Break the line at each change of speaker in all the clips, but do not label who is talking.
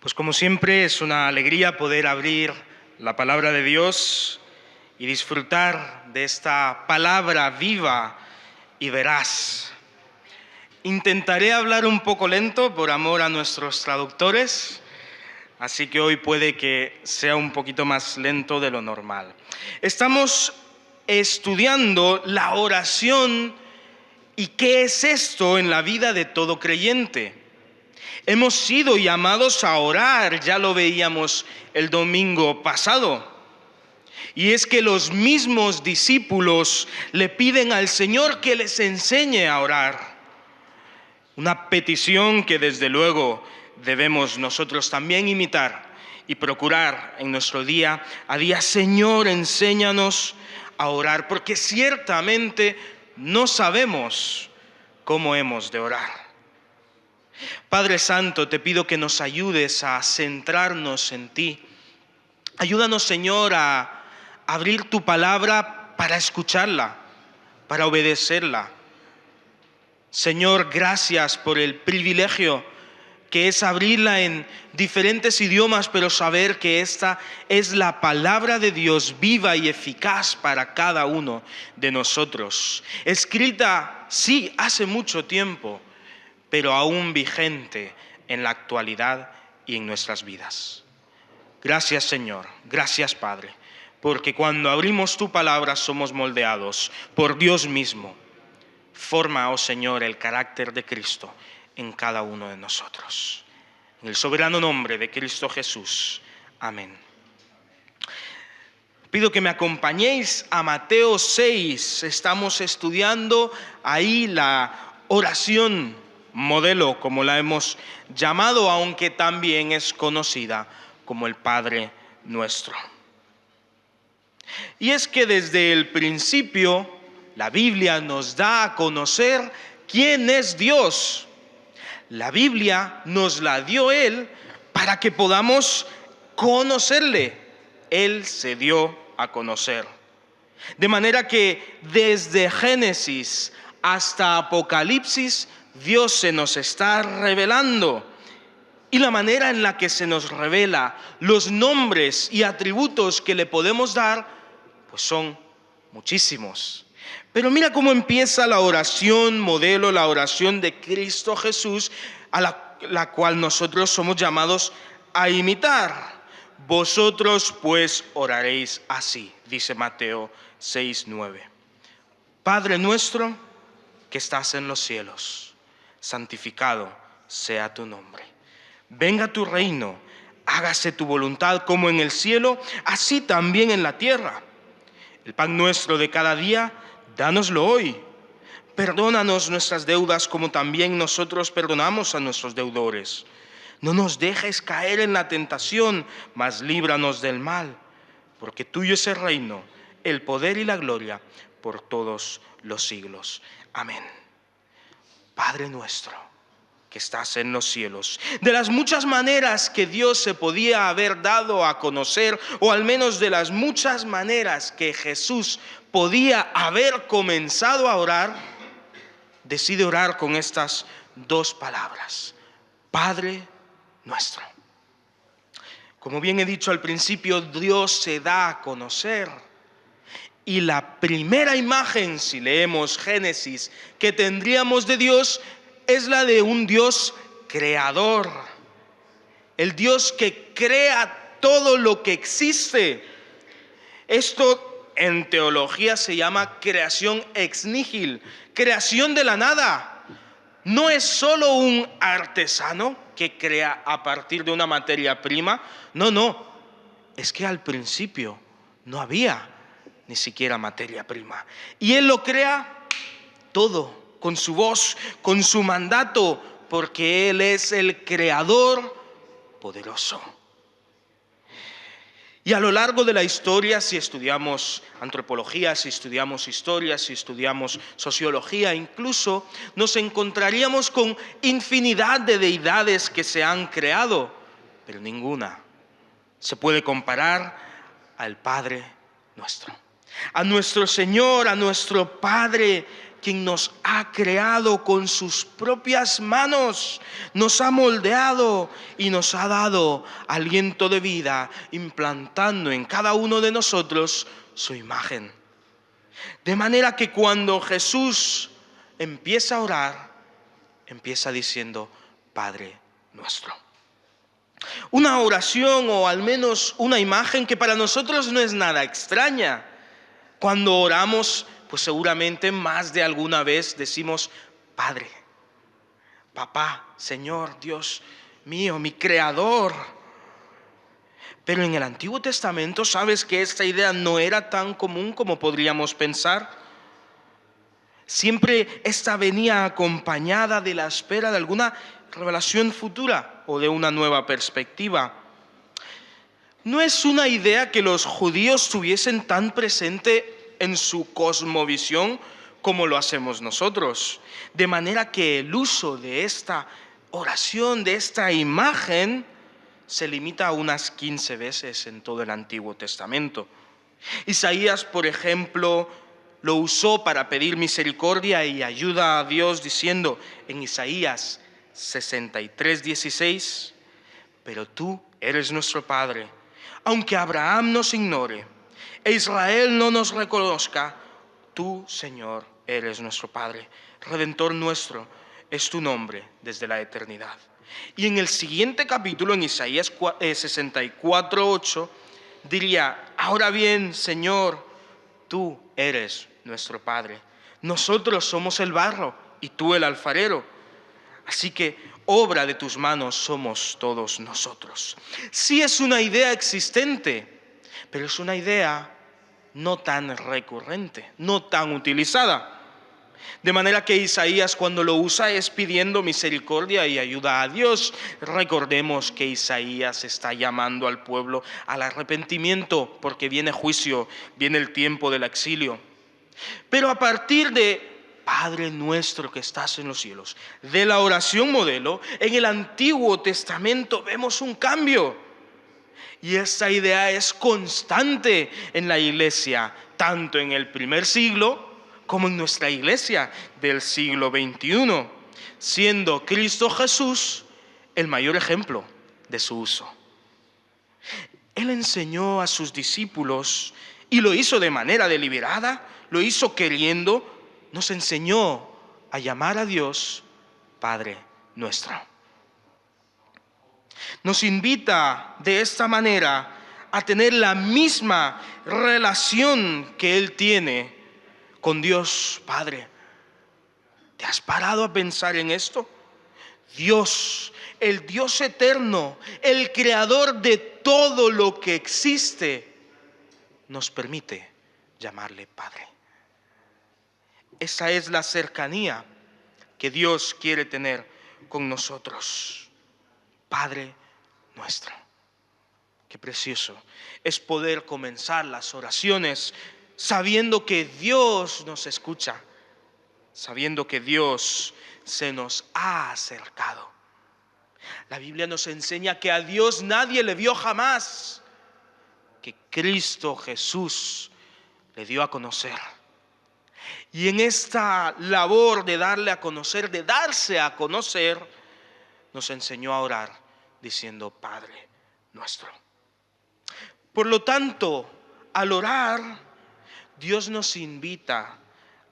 Pues como siempre es una alegría poder abrir la palabra de Dios y disfrutar de esta palabra viva y veraz. Intentaré hablar un poco lento por amor a nuestros traductores, así que hoy puede que sea un poquito más lento de lo normal. Estamos estudiando la oración y qué es esto en la vida de todo creyente. Hemos sido llamados a orar, ya lo veíamos el domingo pasado. Y es que los mismos discípulos le piden al Señor que les enseñe a orar. Una petición que desde luego debemos nosotros también imitar y procurar en nuestro día a día. Señor, enséñanos a orar, porque ciertamente no sabemos cómo hemos de orar. Padre Santo, te pido que nos ayudes a centrarnos en ti. Ayúdanos, Señor, a abrir tu palabra para escucharla, para obedecerla. Señor, gracias por el privilegio que es abrirla en diferentes idiomas, pero saber que esta es la palabra de Dios viva y eficaz para cada uno de nosotros. Escrita, sí, hace mucho tiempo, pero aún vigente en la actualidad y en nuestras vidas. Gracias, Señor, gracias, Padre, porque cuando abrimos tu palabra somos moldeados por Dios mismo. Forma, oh Señor, el carácter de Cristo en cada uno de nosotros. En el soberano nombre de Cristo Jesús. Amén. Pido que me acompañéis a Mateo 6. Estamos estudiando ahí la oración modelo, como la hemos llamado, aunque también es conocida como el Padre Nuestro. Y es que desde el principio la Biblia nos da a conocer quién es Dios. La Biblia nos la dio Él para que podamos conocerle. Él se dio a conocer. De manera que desde Génesis hasta Apocalipsis, Dios se nos está revelando. Y la manera en la que se nos revela, los nombres y atributos que le podemos dar, pues son muchísimos. Pero mira cómo empieza la oración modelo, la oración de Cristo Jesús, a la cual nosotros somos llamados a imitar. Vosotros pues oraréis así, dice Mateo 6:9. Padre nuestro que estás en los cielos, santificado sea tu nombre. Venga tu reino, hágase tu voluntad como en el cielo, así también en la tierra. El pan nuestro de cada día, dánoslo hoy. Perdónanos nuestras deudas como también nosotros perdonamos a nuestros deudores. No nos dejes caer en la tentación, mas líbranos del mal, porque tuyo es el reino, el poder y la gloria por todos los siglos. Amén. Padre nuestro que estás en los cielos. De las muchas maneras que Dios se podía haber dado a conocer, o al menos de las muchas maneras que Jesús podía haber comenzado a orar, decide orar con estas dos palabras: Padre nuestro. Como bien he dicho al principio, Dios se da a conocer. Y la primera imagen, si leemos Génesis, que tendríamos de Dios es la de un Dios creador. El Dios que crea todo lo que existe. Esto en teología se llama creación ex nihil, creación de la nada. No es solo un artesano que crea a partir de una materia prima. No. Es que al principio no había ni siquiera materia prima. Y Él lo crea todo, con su voz, con su mandato, porque Él es el creador poderoso. Y a lo largo de la historia, si estudiamos antropología, si estudiamos historia, si estudiamos sociología, incluso nos encontraríamos con infinidad de deidades que se han creado, pero ninguna se puede comparar al Padre nuestro, a nuestro Señor, a nuestro Padre quien nos ha creado con sus propias manos, nos ha moldeado y nos ha dado aliento de vida, implantando en cada uno de nosotros su imagen. De manera que cuando Jesús empieza a orar, empieza diciendo, Padre nuestro. Una oración o al menos una imagen que para nosotros no es nada extraña. Cuando oramos, pues seguramente más de alguna vez decimos, Padre, Papá, Señor, Dios mío, mi Creador. Pero en el Antiguo Testamento, ¿sabes que esta idea no era tan común como podríamos pensar? Siempre esta venía acompañada de la espera de alguna revelación futura o de una nueva perspectiva. No es una idea que los judíos tuviesen tan presente en su cosmovisión como lo hacemos nosotros. De manera que el uso de esta oración, de esta imagen, se limita a unas 15 veces en todo el Antiguo Testamento. Isaías, por ejemplo, lo usó para pedir misericordia y ayuda a Dios diciendo en Isaías 63:16, pero tú eres nuestro Padre, aunque Abraham nos ignore e Israel no nos reconozca, tú, Señor, eres nuestro Padre, Redentor nuestro, es tu nombre desde la eternidad. Y en el siguiente capítulo, en Isaías 64:8, diría, ahora bien, Señor, tú eres nuestro Padre. Nosotros somos el barro y tú el alfarero. Así que obra de tus manos somos todos nosotros. Sí es una idea existente, pero es una idea no tan recurrente, no tan utilizada. De manera que Isaías cuando lo usa es pidiendo misericordia y ayuda a Dios. Recordemos que Isaías está llamando al pueblo al arrepentimiento porque viene juicio, viene el tiempo del exilio. Pero a partir de Padre nuestro que estás en los cielos, de la oración modelo, en el Antiguo Testamento vemos un cambio. Y esta idea es constante en la iglesia, tanto en el primer siglo como en nuestra iglesia del siglo XXI, siendo Cristo Jesús el mayor ejemplo de su uso. Él enseñó a sus discípulos y lo hizo de manera deliberada, lo hizo queriendo, nos enseñó a llamar a Dios Padre nuestro. Nos invita de esta manera a tener la misma relación que Él tiene con Dios Padre. ¿Te has parado a pensar en esto? Dios, el Dios eterno, el creador de todo lo que existe, nos permite llamarle Padre. Esa es la cercanía que Dios quiere tener con nosotros. Padre nuestro. Qué precioso es poder comenzar las oraciones sabiendo que Dios nos escucha, sabiendo que Dios se nos ha acercado. La Biblia nos enseña que a Dios nadie le vio jamás, que Cristo Jesús le dio a conocer. Y en esta labor de darle a conocer, de darse a conocer, nos enseñó a orar diciendo Padre nuestro. Por lo tanto, al orar, Dios nos invita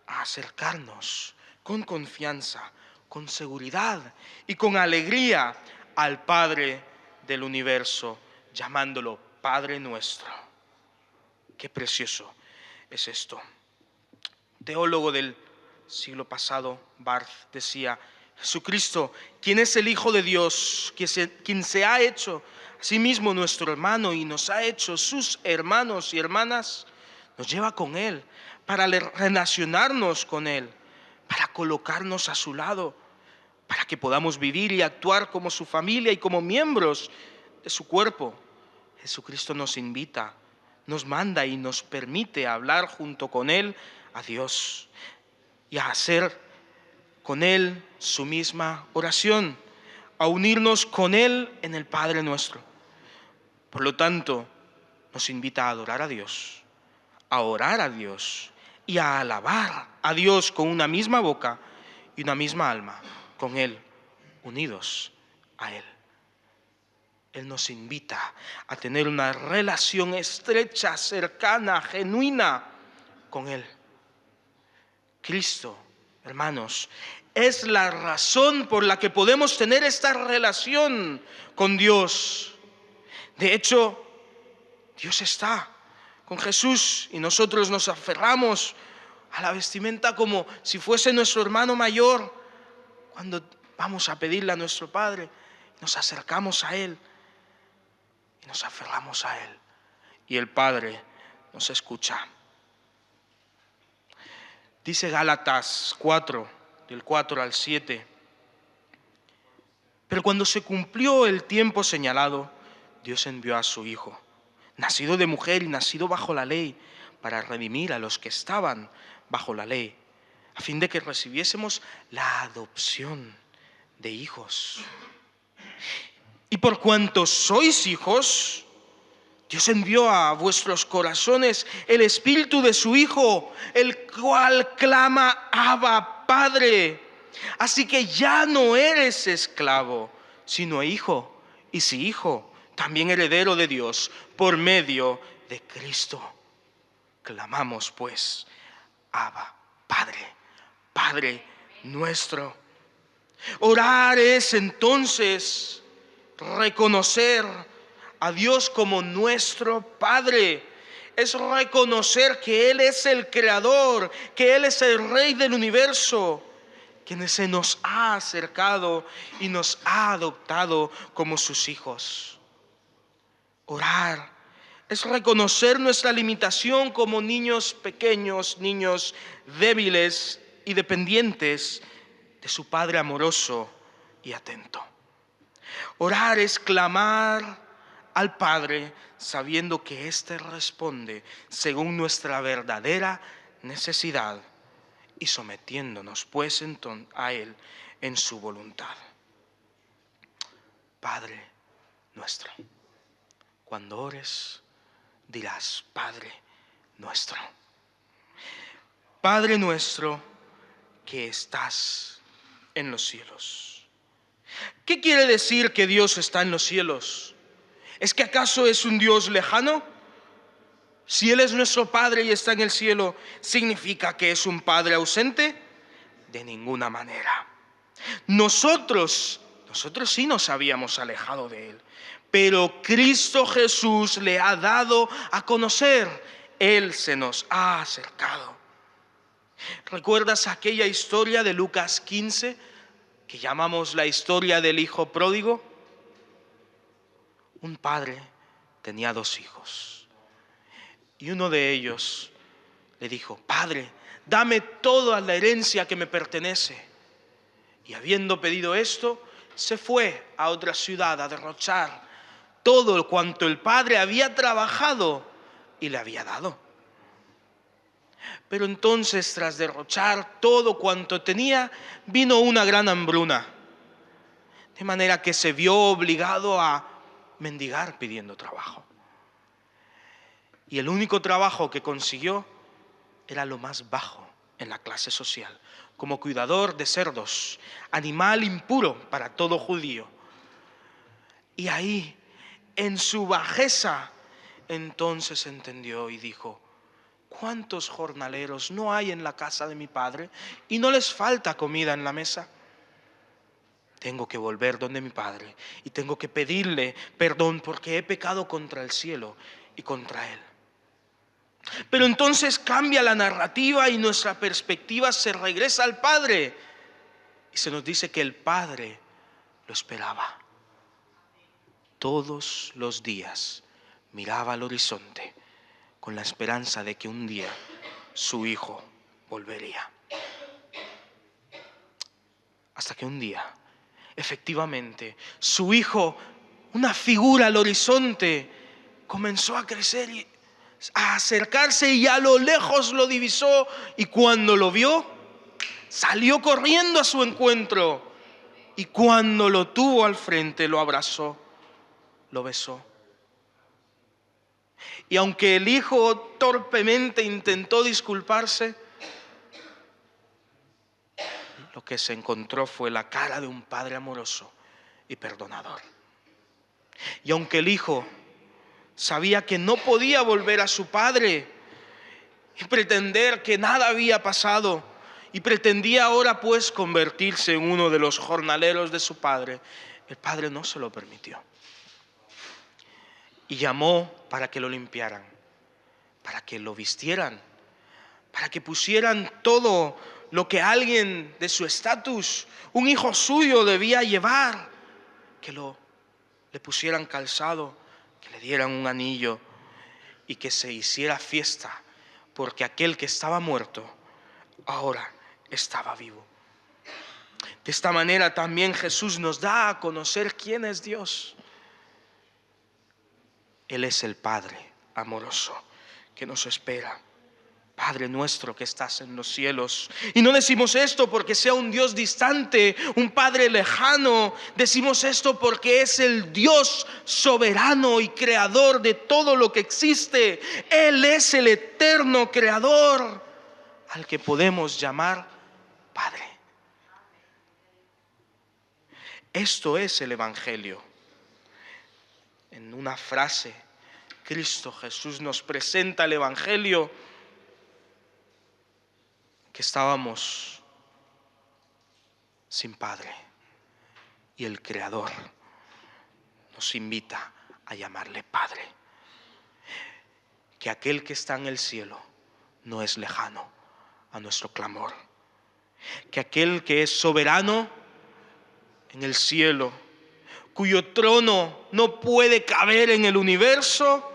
a acercarnos con confianza, con seguridad y con alegría al Padre del universo, llamándolo Padre nuestro. Qué precioso es esto. Teólogo del siglo pasado, Barth, decía, Jesucristo, quien es el Hijo de Dios, quien se ha hecho a sí mismo nuestro hermano y nos ha hecho sus hermanos y hermanas, nos lleva con Él para relacionarnos con Él, para colocarnos a su lado, para que podamos vivir y actuar como su familia y como miembros de su cuerpo. Jesucristo nos invita, nos manda y nos permite hablar junto con Él a Dios y a hacer con Él su misma oración, a unirnos con Él en el Padre nuestro. Por lo tanto, nos invita a adorar a Dios, a orar a Dios y a alabar a Dios con una misma boca y una misma alma, con Él, unidos a Él. Él nos invita a tener una relación estrecha, cercana, genuina con Él. Cristo, hermanos, es la razón por la que podemos tener esta relación con Dios. De hecho, Dios está con Jesús y nosotros nos aferramos a la vestimenta como si fuese nuestro hermano mayor. Cuando vamos a pedirle a nuestro Padre, nos acercamos a Él y nos aferramos a Él. Y el Padre nos escucha. Dice Gálatas 4, del 4 al 7. Pero cuando se cumplió el tiempo señalado, Dios envió a su Hijo, nacido de mujer y nacido bajo la ley, para redimir a los que estaban bajo la ley, a fin de que recibiésemos la adopción de hijos. Y por cuanto sois hijos, Dios envió a vuestros corazones el Espíritu de su Hijo, el cual clama: Abba, Padre. Así que ya no eres esclavo, sino hijo, y si hijo, también heredero de Dios por medio de Cristo. Clamamos pues: Abba, Padre, Padre nuestro. Orar es entonces reconocer a Dios como nuestro Padre. Es reconocer que Él es el Creador, que Él es el Rey del universo, quien se nos ha acercado y nos ha adoptado como sus hijos. Orar es reconocer nuestra limitación como niños pequeños, niños débiles y dependientes de su Padre amoroso y atento. Orar es clamar al Padre sabiendo que éste responde según nuestra verdadera necesidad y sometiéndonos pues entonces a Él en su voluntad. Padre nuestro. Cuando ores, dirás: Padre nuestro. Padre nuestro que estás en los cielos. ¿Qué quiere decir que Dios está en los cielos? ¿Es que acaso es un Dios lejano? Si Él es nuestro Padre y está en el cielo, ¿significa que es un Padre ausente? De ninguna manera. Nosotros sí nos habíamos alejado de Él, pero Cristo Jesús le ha dado a conocer. Él se nos ha acercado. ¿Recuerdas aquella historia de Lucas 15 que llamamos la historia del hijo pródigo? Un padre tenía 2 hijos y uno de ellos le dijo: Padre, dame toda la herencia que me pertenece. Y habiendo pedido esto, se fue a otra ciudad a derrochar todo cuanto el padre había trabajado y le había dado. Pero entonces, tras derrochar todo cuanto tenía, vino una gran hambruna, de manera que se vio obligado a mendigar pidiendo trabajo. Y el único trabajo que consiguió era lo más bajo en la clase social, como cuidador de cerdos, animal impuro para todo judío. Y ahí, en su bajeza, entonces entendió y dijo: ¿cuántos jornaleros no hay en la casa de mi padre y no les falta comida en la mesa? Tengo que volver donde mi padre y tengo que pedirle perdón porque he pecado contra el cielo y contra él. Pero entonces cambia la narrativa y nuestra perspectiva se regresa al Padre. Y se nos dice que el Padre lo esperaba. Todos los días miraba al horizonte con la esperanza de que un día su hijo volvería. Hasta que un día, efectivamente, su hijo, una figura al horizonte, comenzó a crecer y a acercarse, y a lo lejos lo divisó, y cuando lo vio, salió corriendo a su encuentro, y cuando lo tuvo al frente, lo abrazó, lo besó. Y aunque el hijo torpemente intentó disculparse, lo que se encontró fue la cara de un padre amoroso y perdonador. Y aunque el hijo sabía que no podía volver a su padre y pretender que nada había pasado, y pretendía ahora pues convertirse en uno de los jornaleros de su padre, el padre no se lo permitió. Y llamó para que lo limpiaran, para que lo vistieran, para que pusieran todo lo que alguien de su estatus, un hijo suyo, debía llevar, que le pusieran calzado, que le dieran un anillo y que se hiciera fiesta, porque aquel que estaba muerto ahora estaba vivo. De esta manera también Jesús nos da a conocer quién es Dios. Él es el Padre amoroso que nos espera. Padre nuestro que estás en los cielos. Y no decimos esto porque sea un Dios distante, un Padre lejano. Decimos esto porque es el Dios soberano y creador de todo lo que existe. Él es el eterno creador al que podemos llamar Padre. Esto es el Evangelio. En una frase, Cristo Jesús nos presenta el Evangelio, que estábamos sin Padre y el Creador nos invita a llamarle Padre. Que aquel que está en el cielo no es lejano a nuestro clamor. Que aquel que es soberano en el cielo, cuyo trono no puede caber en el universo,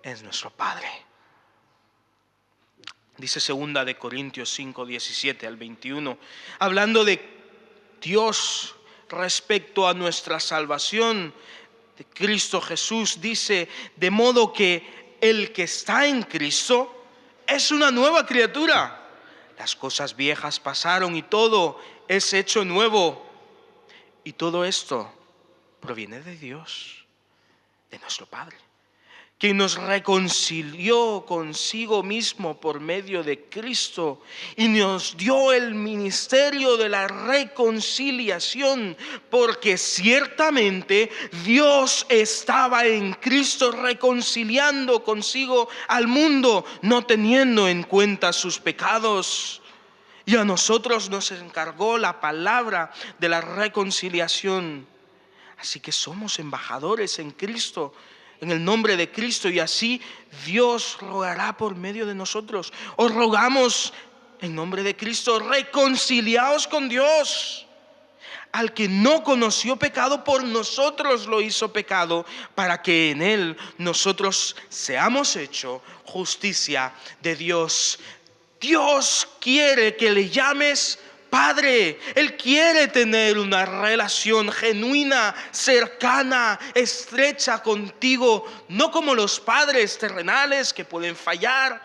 es nuestro Padre. Dice 2 de Corintios 5, 17 al 21, hablando de Dios respecto a nuestra salvación de Cristo Jesús, dice: de modo que el que está en Cristo es una nueva criatura. Las cosas viejas pasaron y todo es hecho nuevo. Y todo esto proviene de Dios, de nuestro Padre, quien nos reconcilió consigo mismo por medio de Cristo y nos dio el ministerio de la reconciliación, porque ciertamente Dios estaba en Cristo reconciliando consigo al mundo, no teniendo en cuenta sus pecados. Y a nosotros nos encargó la palabra de la reconciliación. Así que somos embajadores en Cristo, en el nombre de Cristo, y así Dios rogará por medio de nosotros. Os rogamos en nombre de Cristo, reconciliaos con Dios. Al que no conoció pecado, por nosotros lo hizo pecado, para que en él nosotros seamos hecho justicia de Dios. Dios quiere que le llames Padre. Él quiere tener una relación genuina, cercana, estrecha contigo, no como los padres terrenales que pueden fallar,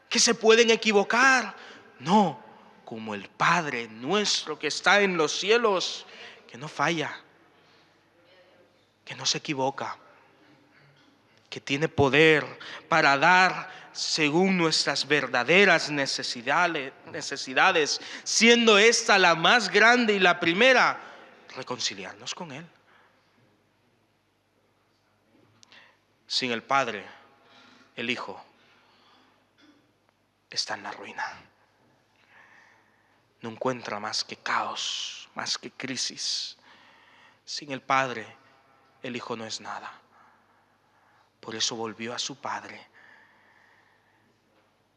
que se pueden equivocar. No, como el Padre nuestro que está en los cielos, que no falla, que no se equivoca, que tiene poder para dar según nuestras verdaderas necesidades, siendo esta la más grande y la primera, reconciliarnos con Él. Sin el Padre, el Hijo está en la ruina. No encuentra más que caos, más que crisis. Sin el Padre, el Hijo no es nada. Por eso volvió a su Padre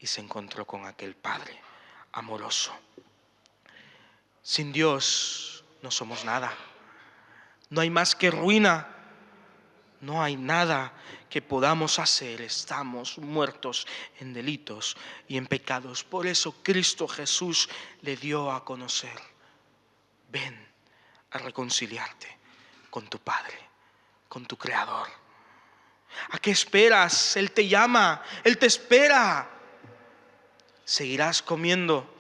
y se encontró con aquel Padre amoroso. Sin Dios no somos nada. No hay más que ruina. No hay nada que podamos hacer. Estamos muertos en delitos y en pecados. Por eso Cristo Jesús le dio a conocer: ven a reconciliarte con tu Padre, con tu Creador. ¿A qué esperas? Él te llama, Él te espera. ¿Seguirás comiendo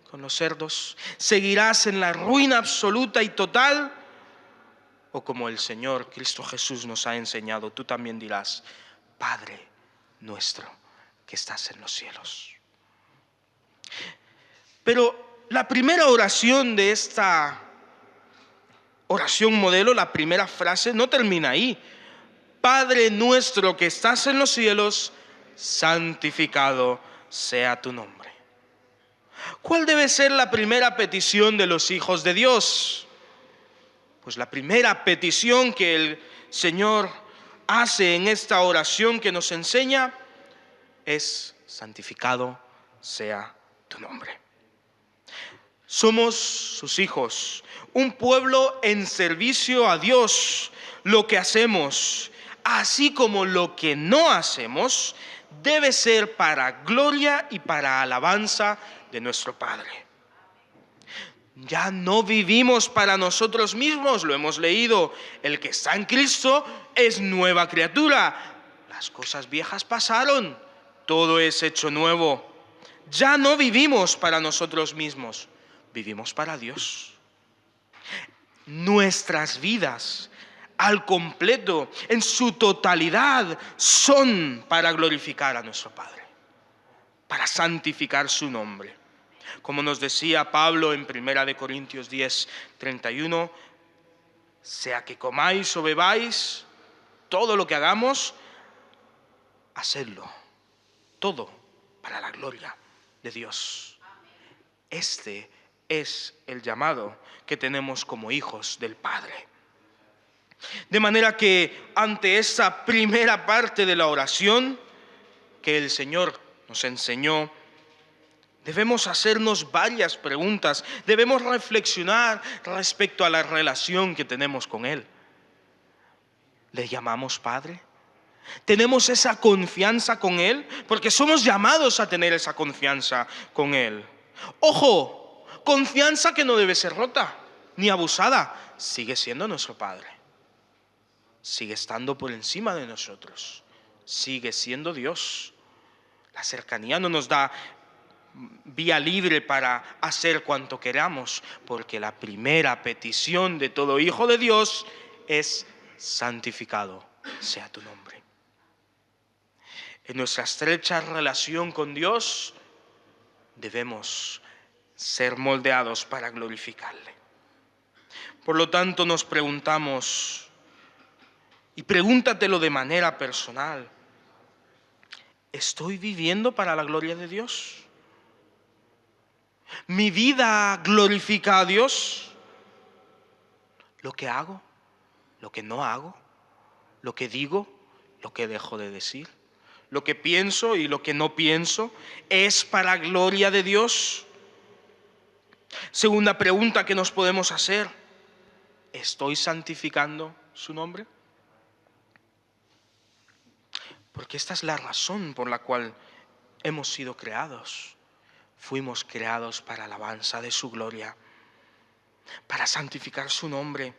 con los cerdos? ¿Seguirás en la ruina absoluta y total? ¿O como el Señor Cristo Jesús nos ha enseñado, tú también dirás: Padre nuestro que estás en los cielos. Pero la primera oración de esta oración modelo, la primera frase, no termina ahí. Padre nuestro que estás en los cielos, santificado sea tu nombre. ¿Cuál debe ser la primera petición de los hijos de Dios? Pues la primera petición que el Señor hace en esta oración que nos enseña es: santificado sea tu nombre. Somos sus hijos, un pueblo en servicio a Dios. Lo que hacemos, así como lo que no hacemos, debe ser para gloria y para alabanza de nuestro Padre. Ya no vivimos para nosotros mismos, lo hemos leído. El que está en Cristo es nueva criatura. Las cosas viejas pasaron, todo es hecho nuevo. Ya no vivimos para nosotros mismos, vivimos para Dios. Nuestras vidas al completo, en su totalidad, son para glorificar a nuestro Padre, para santificar su nombre. Como nos decía Pablo en 1 Corintios 10:31, sea que comáis o bebáis, todo lo que hagamos, hacedlo, todo para la gloria de Dios. Este es el llamado que tenemos como hijos del Padre. De manera que ante esta primera parte de la oración que el Señor nos enseñó, debemos hacernos varias preguntas, debemos reflexionar respecto a la relación que tenemos con Él. ¿Le llamamos Padre? ¿Tenemos esa confianza con Él? Porque somos llamados a tener esa confianza con Él. Ojo, confianza que no debe ser rota ni abusada. Sigue siendo nuestro Padre. Sigue estando por encima de nosotros. Sigue siendo Dios. La cercanía no nos da vía libre para hacer cuanto queramos, porque la primera petición de todo hijo de Dios es: santificado sea tu nombre. En nuestra estrecha relación con Dios debemos ser moldeados para glorificarle. Por lo tanto, nos preguntamos, y pregúntatelo de manera personal: ¿estoy viviendo para la gloria de Dios? ¿Mi vida glorifica a Dios? ¿Lo que hago? ¿Lo que no hago? ¿Lo que digo? ¿Lo que dejo de decir? ¿Lo que pienso y lo que no pienso es para gloria de Dios? Segunda pregunta que nos podemos hacer: ¿estoy santificando su nombre? Porque esta es la razón por la cual hemos sido creados. Fuimos creados para alabanza de su gloria, para santificar su nombre.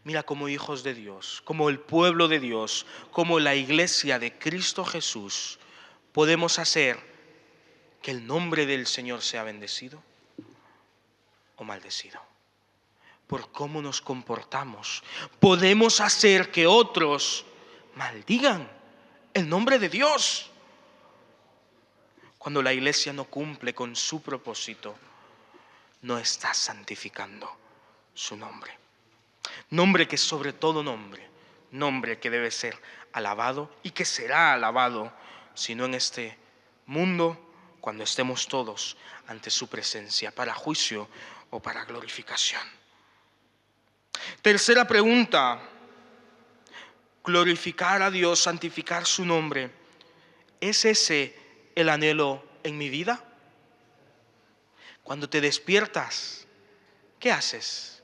Mira, como hijos de Dios, como el pueblo de Dios, como la iglesia de Cristo Jesús, podemos hacer que el nombre del Señor sea bendecido o maldecido. Por cómo nos comportamos, podemos hacer que otros maldigan el nombre de Dios. Cuando la iglesia no cumple con su propósito, no está santificando su nombre. Nombre que sobre todo nombre que debe ser alabado y que será alabado, si no en este mundo, cuando estemos todos ante su presencia para juicio o para glorificación. Tercera pregunta: glorificar a Dios, santificar su nombre, ¿es ese el anhelo en mi vida? Cuando te despiertas, ¿qué haces?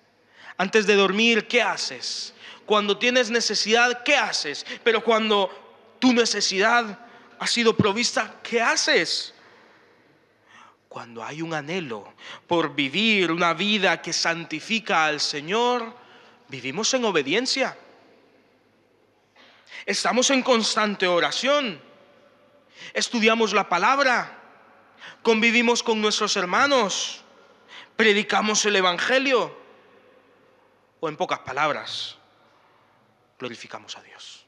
Antes de dormir, ¿qué haces? Cuando tienes necesidad, ¿qué haces? Pero cuando tu necesidad ha sido provista, ¿qué haces? Cuando hay un anhelo por vivir una vida que santifica al Señor, vivimos en obediencia. Estamos en constante oración. Estudiamos la palabra. Convivimos con nuestros hermanos. Predicamos el Evangelio. O en pocas palabras, glorificamos a Dios.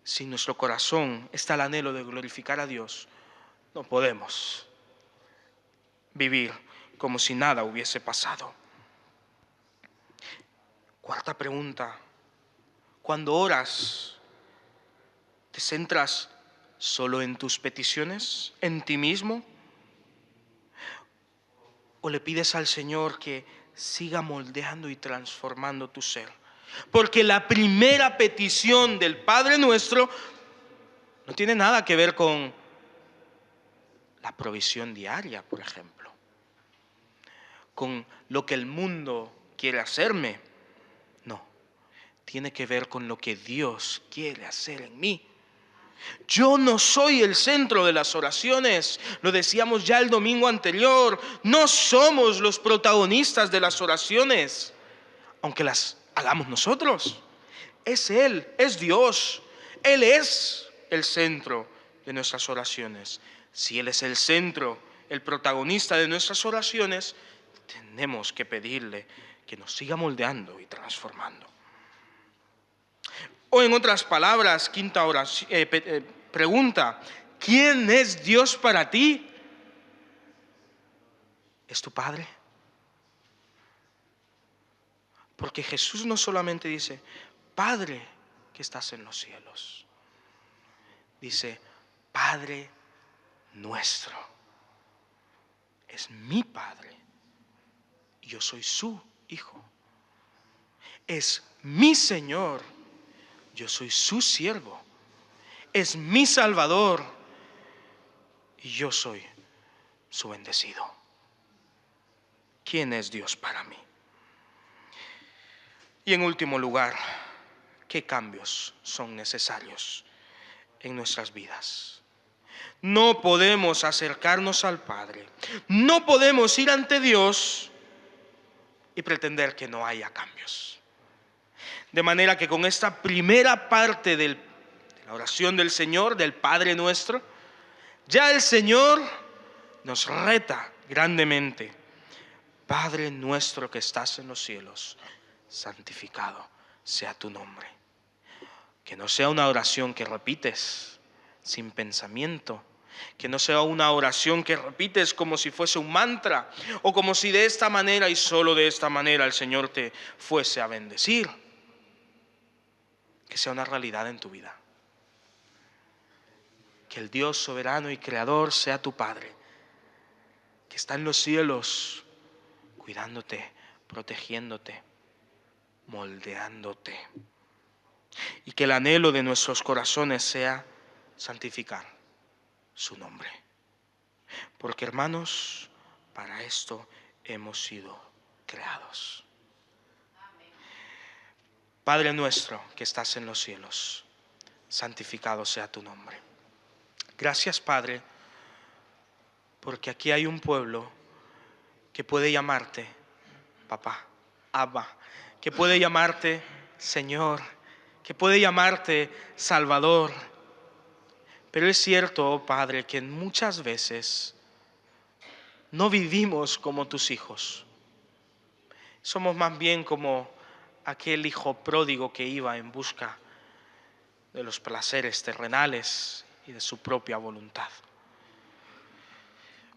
si en nuestro corazón está el anhelo de glorificar a Dios, no podemos vivir como si nada hubiese pasado. Cuarta pregunta: cuando oras, ¿te centras solo en tus peticiones, en ti mismo? ¿O le pides al Señor que siga moldeando y transformando tu ser? Porque la primera petición del Padre Nuestro no tiene nada que ver con la provisión diaria, por ejemplo, con lo que el mundo quiere hacerme. No, tiene que ver con lo que Dios quiere hacer en mí. Yo no soy el centro de las oraciones, lo decíamos ya el domingo anterior. No somos los protagonistas de las oraciones, aunque las hagamos nosotros. Es Él, es Dios. Él es el centro de nuestras oraciones. Si Él es el centro, el protagonista de nuestras oraciones, tenemos que pedirle que nos siga moldeando y transformando. O en otras palabras, quinta pregunta: ¿quién es Dios para ti? ¿Es tu Padre? Porque Jesús no solamente dice, Padre que estás en los cielos. Dice, Padre nuestro. Es mi Padre. Y yo soy su Hijo. Es mi Señor. Yo soy su siervo. Es mi Salvador. Y yo soy su bendecido. ¿Quién es Dios para mí? Y en último lugar, ¿qué cambios son necesarios en nuestras vidas? No podemos acercarnos al Padre, no podemos ir ante Dios y pretender que no haya cambios. De manera que con esta primera parte de la oración del Señor, del Padre Nuestro, ya el Señor nos reta grandemente. Padre nuestro que estás en los cielos, santificado sea tu nombre. Que no sea una oración que repites sin pensamiento, que no sea una oración que repites como si fuese un mantra, o como si de esta manera y solo de esta manera el Señor te fuese a bendecir. Que sea una realidad en tu vida. Que el Dios soberano y creador sea tu Padre, que está en los cielos, cuidándote, protegiéndote, moldeándote. Y que el anhelo de nuestros corazones sea santificar su nombre. Porque, hermanos, para esto hemos sido creados. Padre nuestro que estás en los cielos, santificado sea tu nombre. Gracias, Padre, porque aquí hay un pueblo que puede llamarte Papá, Abba, que puede llamarte Señor, que puede llamarte Salvador. Pero es cierto, oh Padre, que muchas veces no vivimos como tus hijos. Somos más bien como aquel hijo pródigo que iba en busca de los placeres terrenales y de su propia voluntad.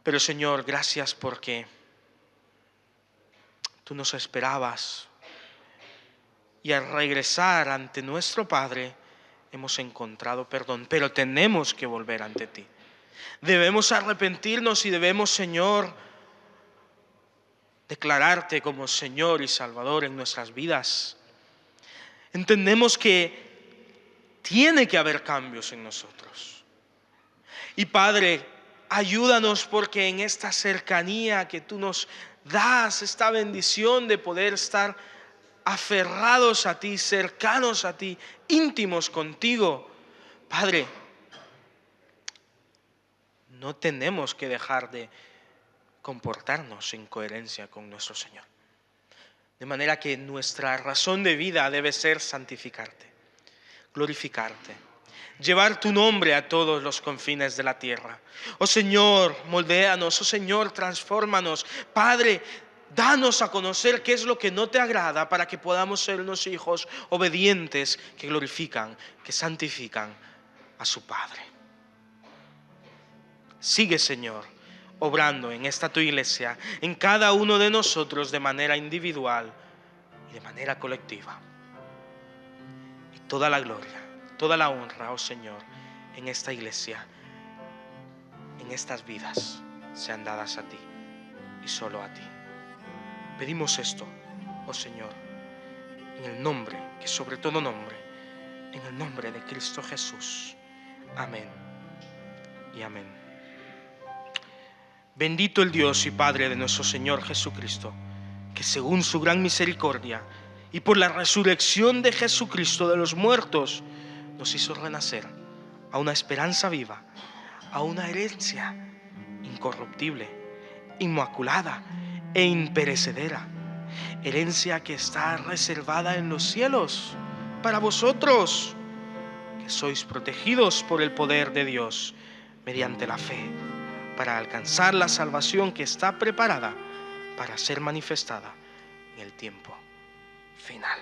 Pero Señor, gracias porque tú nos esperabas y al regresar ante nuestro Padre hemos encontrado perdón, pero tenemos que volver ante ti. Debemos arrepentirnos y debemos, Señor, declararte como Señor y Salvador en nuestras vidas. Entendemos que tiene que haber cambios en nosotros. Y Padre, ayúdanos porque en esta cercanía que tú nos das, esta bendición de poder estar aferrados a ti, cercanos a ti, íntimos contigo, Padre, no tenemos que dejar de comportarnos en coherencia con nuestro Señor. De manera que nuestra razón de vida debe ser santificarte, glorificarte, llevar tu nombre a todos los confines de la tierra. Oh Señor, moldéanos, oh Señor, transfórmanos. Padre, Danos a conocer qué es lo que no te agrada para que podamos ser unos hijos obedientes que glorifican, que santifican a su Padre. Sigue, Señor, obrando en esta tu iglesia, en cada uno de nosotros de manera individual y de manera colectiva. Y toda la gloria, toda la honra, oh Señor, en esta iglesia, en estas vidas, sean dadas a ti y solo a ti. Pedimos esto, oh Señor, en el nombre, que sobre todo nombre, en el nombre de Cristo Jesús. Amén y amén. Bendito el Dios y Padre de nuestro Señor Jesucristo, que según su gran misericordia y por la resurrección de Jesucristo de los muertos, nos hizo renacer a una esperanza viva, a una herencia incorruptible, inmaculada e imperecedera, herencia que está reservada en los cielos para vosotros, que sois protegidos por el poder de Dios mediante la fe, para alcanzar la salvación que está preparada para ser manifestada en el tiempo final.